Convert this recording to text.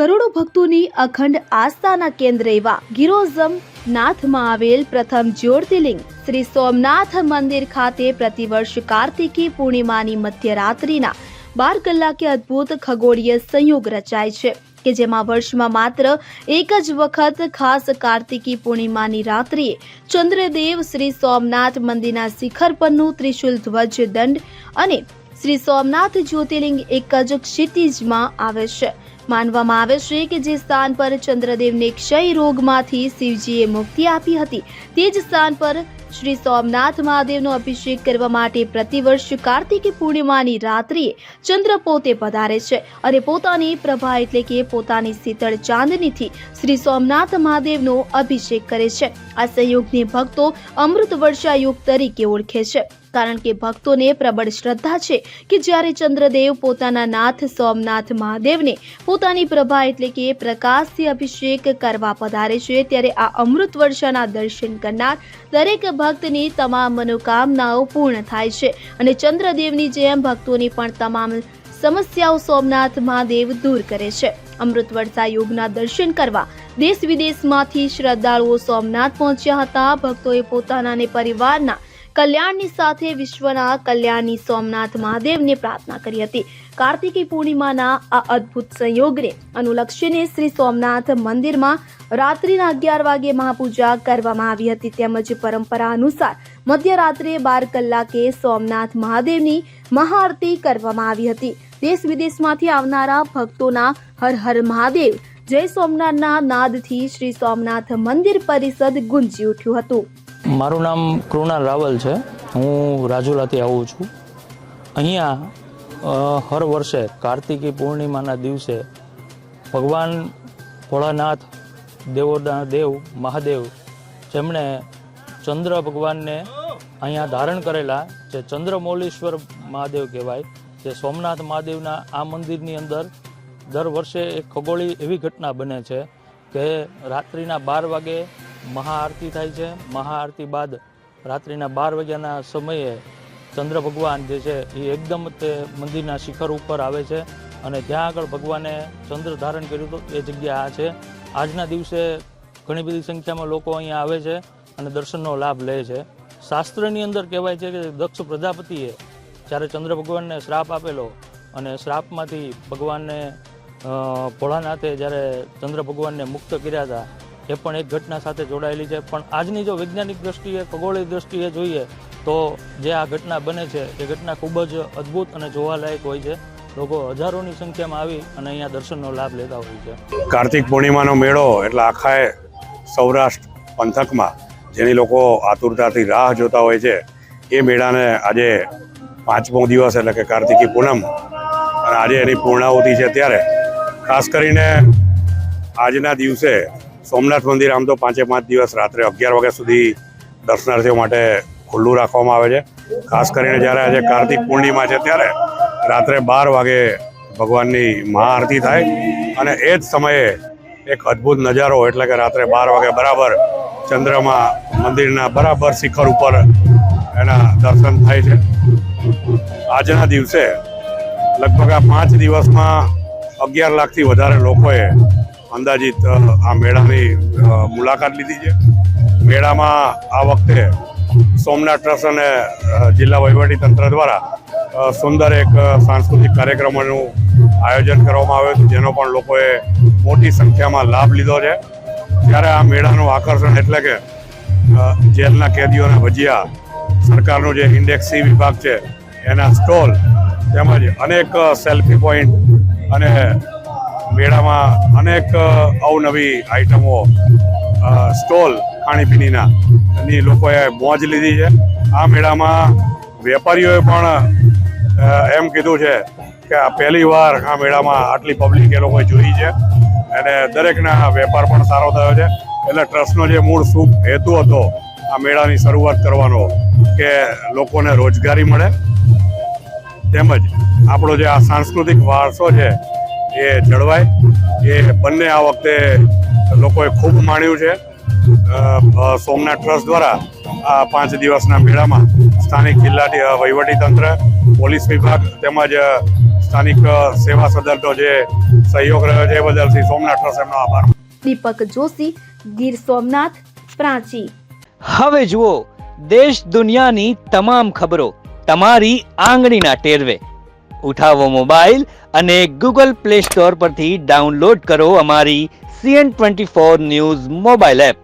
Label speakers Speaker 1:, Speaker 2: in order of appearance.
Speaker 1: કરોડો ભક્તોની અખંડ આસ્થાના કેન્દ્ર એવા ગિરોઝમ નાથમાં આવેલ પ્રથમ જ્યોતિર્લિંગ શ્રી સોમનાથ મંદિર ખાતે પ્રતિવર્ષ કાર્તિકી પૂર્ણિમાની મધ્યરાત્રિના 12 કલાકે અદ્ભુત ખગોળીય સંયોગ રચાય છે કે જેમાં વર્ષમાં માત્ર એક જ વખત ખાસ કાર્તિકી પૂર્ણિમાની રાત્રિએ ચંદ્રદેવ શ્રી સોમનાથ મંદિરના શિખર પરનું ત્રિશુલ ધ્વજ દંડ અને શ્રી સોમનાથ જ્યોતિર્લિંગ એક જ ક્ષિતિજમાં આવે છે। માનવામાં આવે છે કે જે સ્થાન પર ચંદ્રદેવને ક્ષય રોગમાંથી શિવજીએ મુક્તિ આપી હતી તે જ સ્થાન પર શ્રી સોમનાથ મહાદેવનો અભિષેક કરવા માટે પ્રતિવર્ષ કાર્તિકી પૂર્ણિમાની રાત્રિએ ચંદ્ર પોતે પધારે છે અને પોતાની પ્રભા એટલે કે પોતાની શીતળ ચાંદનીથી શ્રી સોમનાથ મહાદેવનો અભિષેક કરે છે। આ સંયોગને ભક્તો અમૃત વર્ષા યુગ તરીકે ઓળખે છે કારણ કે ભક્તોને પ્રબળ શ્રદ્ધા છે કે જ્યારે ચંદ્રદેવ પોતાના નાથ સોમનાથ મહાદેવને પોતાની પ્રભા એટલે કે પ્રકાશથી અભિષેક કરવા પધારે છે ત્યારે આ અમૃત વર્ષાના દર્શન કરનાર દરેક ભક્તની તમામ મનોકામનાઓ પૂર્ણ થાય છે અને ચંદ્રદેવની જેમ ભક્તોની પણ તમામ સમસ્યાઓ સોમનાથ મહાદેવ દૂર કરે છે। અમૃત વર્ષા યોગના દર્શન કરવા દેશ વિદેશમાંથી શ્રદ્ધાળુઓ સોમનાથ પહોંચ્યા હતા। ભક્તોએ પોતાના અને પરિવારના કલ્યાણની સાથે વિશ્વના કલ્યાણની સોમનાથ મહાદેવને પ્રાર્થના કરી હતી। કાર્તિકી પૂર્ણિમાના આ અદ્ભુત સંયોગને અનુલક્ષીને શ્રી સોમનાથ મંદિરમાં રાત્રિના 11 વાગે મહાપૂજા કરવામાં આવી હતી તેમજ પરંપરા અનુસાર મધ્યરાત્રે 12 કલાકે સોમનાથ મહાદેવની મહાઆરતી કરવામાં આવી હતી। દેશ વિદેશમાંથી આવનારા ભક્તોના હર હર મહાદેવ જય સોમનાથના નાદથી શ્રી સોમનાથ મંદિર પરિસર ગુંજી ઉઠ્યું હતું।
Speaker 2: મારું નામ કૃણાલ રાવલ છે। હું રાજુલાથી આવું છું। અહીંયા હર વર્ષે કાર્તિકી પૂર્ણિમાના દિવસે ભગવાન ભોળાનાથ દેવોના દેવ મહાદેવ જેમણે ચંદ્ર ભગવાનને અહીંયા ધારણ કરેલા જે ચંદ્રમૌલીશ્વર મહાદેવ કહેવાય જે સોમનાથ મહાદેવના આ મંદિરની અંદર દર વર્ષે એક ખગોળી એવી ઘટના બને છે કે રાત્રિના 12 વાગે મહાઆરતી થાય છે। મહાઆરતી બાદ રાત્રિના 12 વાગ્યાના સમયે ચંદ્ર ભગવાન જે છે એ એકદમ તે મંદિરના શિખર ઉપર આવે છે અને જ્યાં આગળ ભગવાને ચંદ્ર ધારણ કર્યું હતું એ જગ્યા આ છે। આજના દિવસે ઘણી બધી સંખ્યામાં લોકો અહીંયા આવે છે અને દર્શનનો લાભ લે છે। શાસ્ત્રની અંદર કહેવાય છે કે દક્ષ પ્રજાપતિએ જ્યારે ચંદ્ર ભગવાનને શ્રાપ આપેલો અને શ્રાપમાંથી ભગવાનને ભોળાનાથે જ્યારે ચંદ્ર ભગવાનને મુક્ત કર્યા હતા એ પણ એક ઘટના સાથે જોડાયેલી છે। પણ આજની જો વૈજ્ઞાનિક દ્રષ્ટિએ ખગોળીય દ્રષ્ટિએ જોઈએ તો જે આ ઘટના બને છે એ ઘટના ખૂબ જ અદ્ભુત અને જોવાલાયક હોય છે। લોકો હજારોની સંખ્યામાં આવી અને અહીંયા દર્શનનો લાભ લેતા હોય છે।
Speaker 3: કાર્તિક પૂર્ણિમાનો મેળો એટલે આખા સૌરાષ્ટ્ર પંથકમાં જેની લોકો આતુરતાથી રાહ જોતા હોય છે એ મેળાને આજે 5મો દિવસ એટલે કે કાર્તિકી પૂનમ અને આજે એની પૂર્ણાહુતિ છે ત્યારે ખાસ કરીને આજના દિવસે સોમનાથ મંદિર આમ તો 5 દિવસ રાત્રે 11 વાગ્યા સુધી દર્શનાર્થીઓ માટે ખુલ્લું રાખવામાં આવે છે। ખાસ કરીને જ્યારે આજે કાર્તિક પૂર્ણિમા છે ત્યારે રાત્રે 12 વાગે ભગવાનની મહાઆરતી થાય અને એ જ સમયે એક અદ્ભુત નજારો એટલે કે રાત્રે 12 વાગે બરાબર ચંદ્રમા મંદિરના બરાબર શિખર ઉપર એના દર્શન થાય છે। આજના દિવસે લગભગ આ 5 દિવસમાં 11 લાખથી વધારે લોકોએ અંદાજિત આ મેળાની મુલાકાત લીધી છે। મેળામાં આ વખતે સોમનાથ ટ્રસ્ટ અને જિલ્લા વહીવટીતંત્ર દ્વારા સુંદર એક સાંસ્કૃતિક કાર્યક્રમોનું આયોજન કરવામાં આવ્યું હતું જેનો પણ લોકોએ મોટી સંખ્યામાં લાભ લીધો છે। ત્યારે આ મેળાનું આકર્ષણ એટલે કે જેલના કેદીઓના ભજીયા, સરકારનું જે ઇન્ડેક્સ સી વિભાગ છે એના સ્ટોલ તેમજ અનેક સેલ્ફી પોઈન્ટ અને મેળામાં અનેક અવનવી આઇટમો સ્ટોલ ખાણીપીણીના એની લોકોએ મોજ લીધી છે। આ મેળામાં વેપારીઓએ પણ એમ કીધું છે કે આ પહેલી વાર આ મેળામાં આટલી પબ્લિક એ લોકોએ જોઈ છે અને દરેકના વેપાર પણ સારો થયો છે। એટલે ટ્રસ્ટનો જે મૂળ શુભ હેતુ હતો આ મેળાની શરૂઆત કરવાનો કે લોકોને રોજગારી મળે તેમજ આપણો જે આ સાંસ્કૃતિક વારસો છે એ જળવાય એ બંને આ વખતે લોકોએ ખૂબ માણ્યું છે। સોમનાથ ટ્રસ્ટ દ્વારા આ 5 દિવસના મેળામાં સ્થાનિક જિલ્લા વહીવટીતંત્ર, પોલીસ વિભાગ તેમજ સ્થાનિક સેવા સદનનો જે સહયોગ રહ્યો છે એ બદલ શ્રી સોમનાથ ટ્રસ્ટ એમનો આભાર.
Speaker 1: દીપક જોશી, ગીર સોમનાથ, પ્રાચી.
Speaker 4: હવે જુઓ દેશ દુનિયાની તમામ ખબરો તમારી આંગળીના ટેરવે. ઉઠાવો મોબાઈલ અને ગૂગલ પ્લે સ્ટોર પરથી ડાઉનલોડ કરો અમારી CN24 ન્યૂઝ મોબાઈલ એપ.